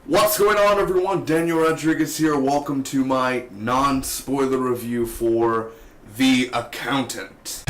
What's going on, everyone? Daniel Rodriguez here. Welcome to my non-spoiler review for The Accountant.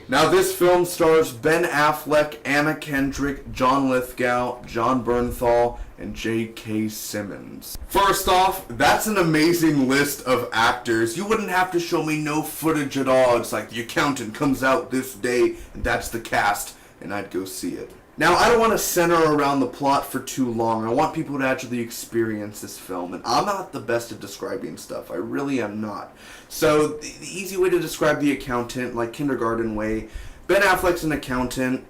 Now, this film stars Ben Affleck, Anna Kendrick, John Lithgow, Jon Bernthal, and J.K. Simmons. First off, that's an amazing list of actors. You wouldn't have to show me no footage at all. It's like The Accountant comes out this day, and that's the cast, and I'd go see it. Now, I don't want to center around the plot for too long. I want people to actually experience this film, and I'm not the best at describing stuff. I really am not. So, the easy way to describe The Accountant, like kindergarten way, Ben Affleck's an accountant.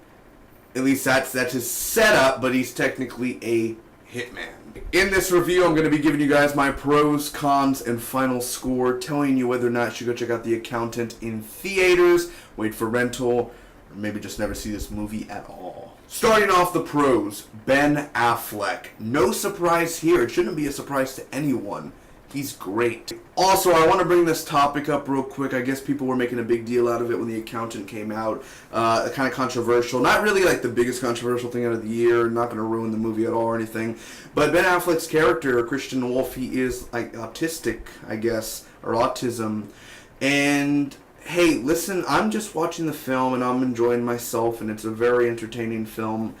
At least that's his setup, but he's technically a hitman. In this review, I'm going to be giving you guys my pros, cons, and final score, telling you whether or not you should go check out The Accountant in theaters, wait for rental, or maybe just never see this movie at all. Starting off the pros, Ben Affleck. No surprise here. It shouldn't be a surprise to anyone. He's great. Also, I want to bring this topic up real quick. I guess people were making a big deal out of it when The Accountant came out. Kind of controversial. Not really like the biggest controversial thing out of the year. Not going to ruin the movie at all or anything. But Ben Affleck's character, Christian Wolf, he is like autistic, I guess, or autism. And hey, listen, I'm just watching the film and I'm enjoying myself, and it's a very entertaining film.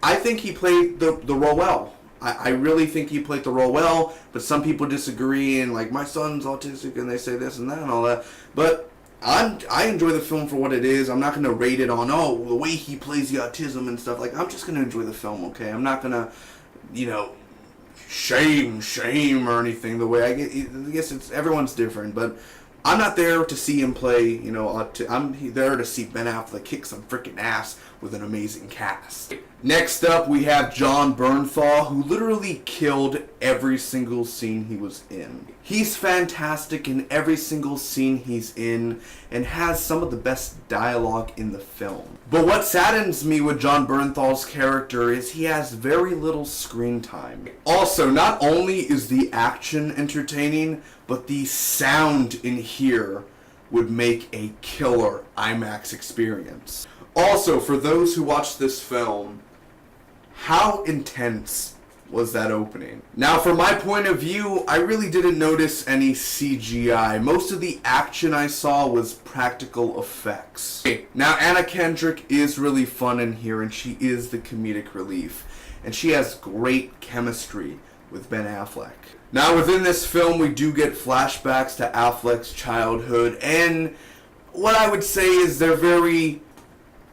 I think he played the role well. I really think he played the role well, but some people disagree, and like, my son's autistic, and they say this and that and all that. But I enjoy the film for what it is. I'm not going to rate it on, oh, the way he plays the autism and stuff. Like, I'm just going to enjoy the film, okay? I'm not going to, shame or anything the way I guess it's, everyone's different, but I'm not there to see him play, I'm there to see Ben Affleck kick some freaking ass with an amazing cast. Next up, we have Jon Bernthal, who literally killed every single scene he was in. He's fantastic in every single scene he's in, and has some of the best dialogue in the film. But what saddens me with Jon Bernthal's character is he has very little screen time. Also, not only is the action entertaining, but the sound in here would make a killer IMAX experience. Also, for those who watch this film, how intense was that opening? Now, from my point of view, I really didn't notice any CGI. Most of the action I saw was practical effects. Now, Anna Kendrick is really fun in here, and she is the comedic relief. And she has great chemistry with Ben Affleck. Now, within this film, we do get flashbacks to Affleck's childhood, and what I would say is they're very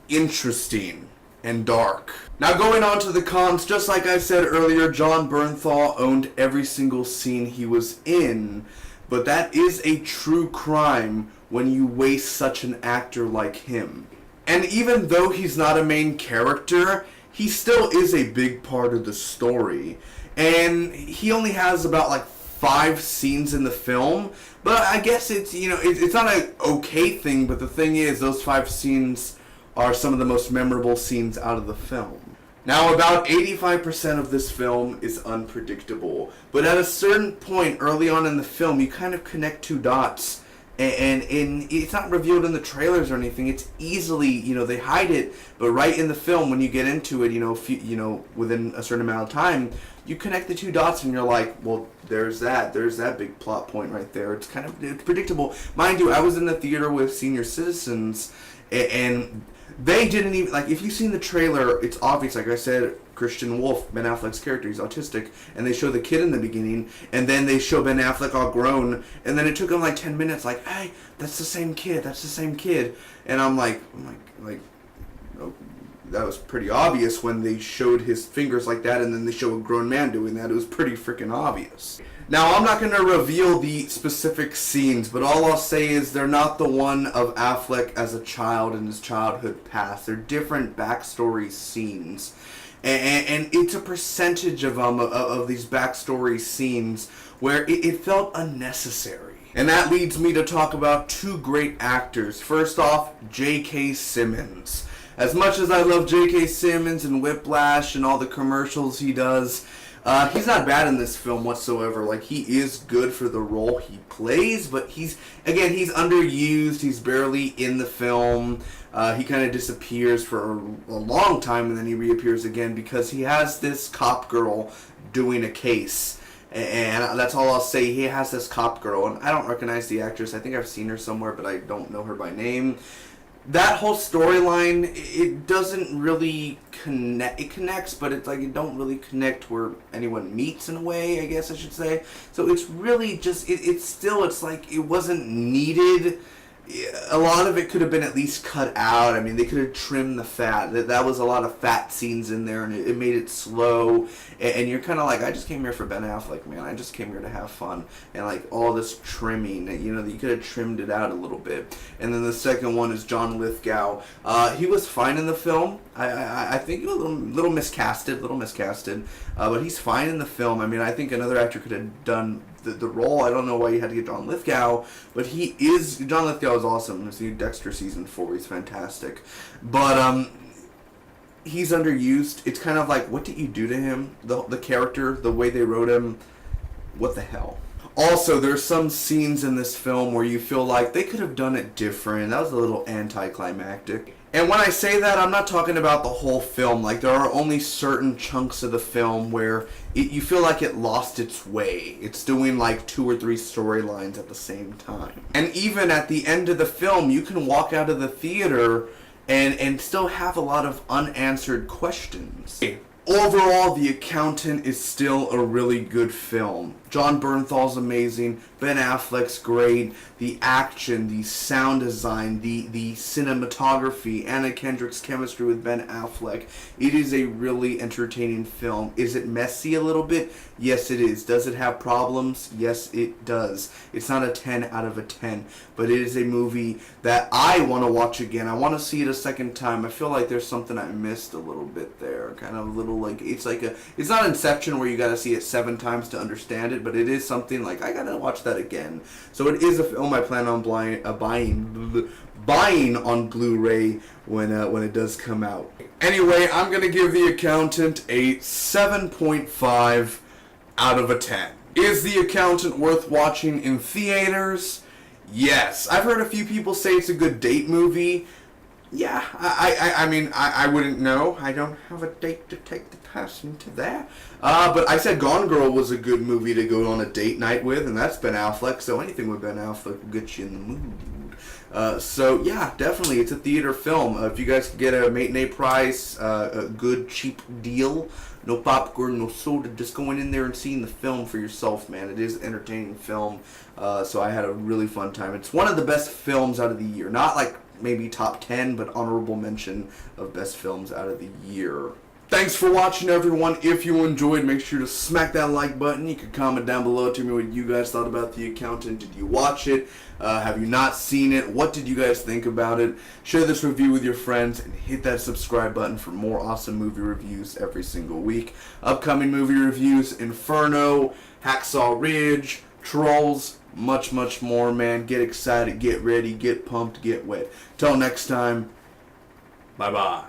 interesting and dark. Now, going on to the cons, just like I said earlier, Jon Bernthal owned every single scene he was in, but that is a true crime when you waste such an actor like him. And even though he's not a main character, he still is a big part of the story. And he only has about like 5 scenes in the film, but I guess it's, it's not an okay thing, but the thing is, those 5 scenes are some of the most memorable scenes out of the film. Now, about 85% of this film is unpredictable, but at a certain point early on in the film, you kind of connect 2 dots, and it's not revealed in the trailers or anything. It's easily, they hide it, but right in the film, when you get into it, within a certain amount of time, you connect the 2 dots, and you're like, well, there's that big plot point right there. It's predictable. Mind you, I was in the theater with senior citizens, and they didn't even, like, if you've seen the trailer, it's obvious. Like I said, Christian Wolf, Ben Affleck's character, he's autistic, and they show the kid in the beginning, and then they show Ben Affleck all grown, and then it took them like 10 minutes, like, hey, that's the same kid, and I'm like, oh, that was pretty obvious when they showed his fingers like that, and then they show a grown man doing that. It was pretty freaking obvious. Now, I'm not going to reveal the specific scenes, but all I'll say is they're not the one of Affleck as a child in his childhood past. They're different backstory scenes. And it's a percentage of these backstory scenes where it felt unnecessary. And that leads me to talk about 2 great actors. First off, J.K. Simmons. As much as I love J.K. Simmons and Whiplash and all the commercials he does, He's not bad in this film whatsoever. Like, he is good for the role he plays, but he's underused. He's barely in the film. He kind of disappears for a long time, and then he reappears again because he has this cop girl doing a case. And that's all I'll say. He has this cop girl, and I don't recognize the actress. I think I've seen her somewhere, but I don't know her by name. That whole storyline, it doesn't really connect. It connects, but it's like it don't really connect where anyone meets in a way, I guess I should say. So it's really just, it's like it wasn't needed. A lot of it could have been at least cut out. I mean, they could have trimmed the fat. That was a lot of fat scenes in there, and it made it slow. And you're kind of like, I just came here for Ben Affleck, man. I just came here to have fun. And like all this trimming, you could have trimmed it out a little bit. And then the second one is John Lithgow. He was fine in the film. I think a little miscasted, but he's fine in the film. I mean, I think another actor could have done the role. I don't know why you had to get John Lithgow, but John Lithgow is awesome. It's Dexter season 4. He's fantastic, but he's underused. It's kind of like, what did you do to him? The character, the way they wrote him, what the hell? Also, there's some scenes in this film where you feel like they could have done it different. That was a little anticlimactic. And when I say that, I'm not talking about the whole film. Like, there are only certain chunks of the film where you feel like it lost its way. It's doing like 2 or 3 storylines at the same time. And even at the end of the film, you can walk out of the theater and still have a lot of unanswered questions. Overall, The Accountant is still a really good film. John Bernthal's amazing, Ben Affleck's great, the action, the sound design, the cinematography, Anna Kendrick's chemistry with Ben Affleck. It is a really entertaining film. Is it messy a little bit? Yes, it is. Does it have problems? Yes, it does. It's not a 10 out of a 10, but it is a movie that I want to watch again. I want to see it a second time. I feel like there's something I missed a little bit there. Kind of a little like, it's not Inception where you got to see it 7 times to understand it, but it is something like, I gotta watch that again. So it is a film I plan on buying on Blu-ray when it does come out. Anyway, I'm gonna give The Accountant a 7.5 out of a 10. Is The Accountant worth watching in theaters? Yes. I've heard a few people say it's a good date movie. Yeah, I mean, I wouldn't know. I don't have a date to take the person to that. But I said Gone Girl was a good movie to go on a date night with, and that's Ben Affleck, so anything with Ben Affleck will get you in the mood. So, yeah, definitely, it's a theater film. If you guys could get a matinee price, a good, cheap deal, no popcorn, no soda, just going in there and seeing the film for yourself, man. It is an entertaining film, so I had a really fun time. It's one of the best films out of the year. Not like maybe top 10, but honorable mention of best films out of the year. Thanks for watching, everyone. If you enjoyed, make sure to smack that like button. You can comment down below to me what you guys thought about The Accountant. Did you watch it? Have you not seen it? What did you guys think about it? Share this review with your friends and hit that subscribe button for more awesome movie reviews every single week. Upcoming movie reviews: Inferno, Hacksaw Ridge, Trolls, much more, man. Get excited, get ready, get pumped, get wet. Till next time, bye-bye.